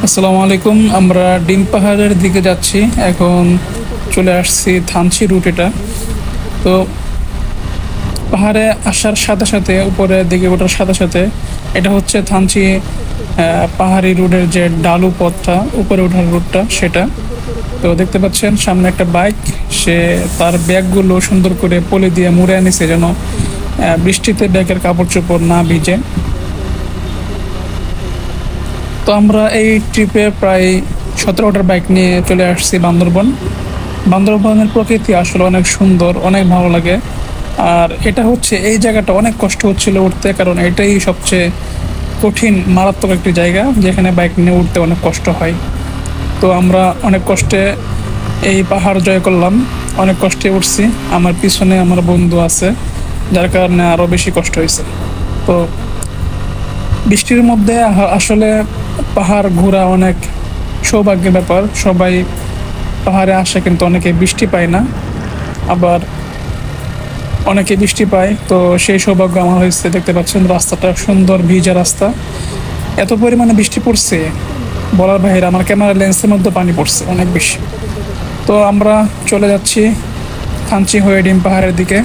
আসসালামু আলাইকুম। আমরা ডিম পাহাড়ের দিকে যাচ্ছি। এখন চলে আসছি থানচি রুট। এটা তো পাহাড়ে আসার সাথে সাথে, উপরের দিকে ওঠার সাথে সাথে, এটা হচ্ছে থানচি পাহাড়ি রোডের যে ডালু পথটা, উপরে ওঠার রুটটা সেটা। তো দেখতে পাচ্ছেন সামনে একটা বাইক, সে তার ব্যাগগুলো সুন্দর করে পলি দিয়ে মুড়ে আনিছে যেন বৃষ্টিতে ব্যাগের কাপড় চোপড় না ভিজে। তো আমরা এই ট্রিপে প্রায় 17টার বাইক নিয়ে চলে আসছি বান্দরবন। বান্দরবনের প্রকৃতি আসলে অনেক সুন্দর, অনেক ভালো লাগে। আর এটা হচ্ছে, এই জায়গাটা অনেক কষ্ট হচ্ছিল উঠতে, কারণ এটাই সবচেয়ে কঠিন মারাত্মক একটি জায়গা যেখানে বাইক নিয়ে উঠতে অনেক কষ্ট হয়। তো আমরা অনেক কষ্টে এই পাহাড় জয় করলাম, অনেক কষ্টে উঠছি। আমার পিছনে আমার বন্ধু আছে, যার কারণে আরও বেশি কষ্ট হয়েছে। তো বৃষ্টির মধ্যে আসলে পাহাড় ঘোরা অনেক সৌভাগ্যের ব্যাপার। সবাই পাহাড়ে আসে, কিন্তু অনেকে বৃষ্টি পায় না, আবার অনেকে বৃষ্টি পায়। তো সেই সৌভাগ্য আমার হয়েছে। দেখতে পাচ্ছেন রাস্তাটা সুন্দর ভিজা রাস্তা, এত পরিমাণে বৃষ্টি পড়ছে বলার বাইরে। আমার ক্যামেরা লেন্সের মধ্যে পানি পড়ছে অনেক বেশি। তো আমরা চলে যাচ্ছি থানচি হয়ে ডিম পাহাড়ের দিকে।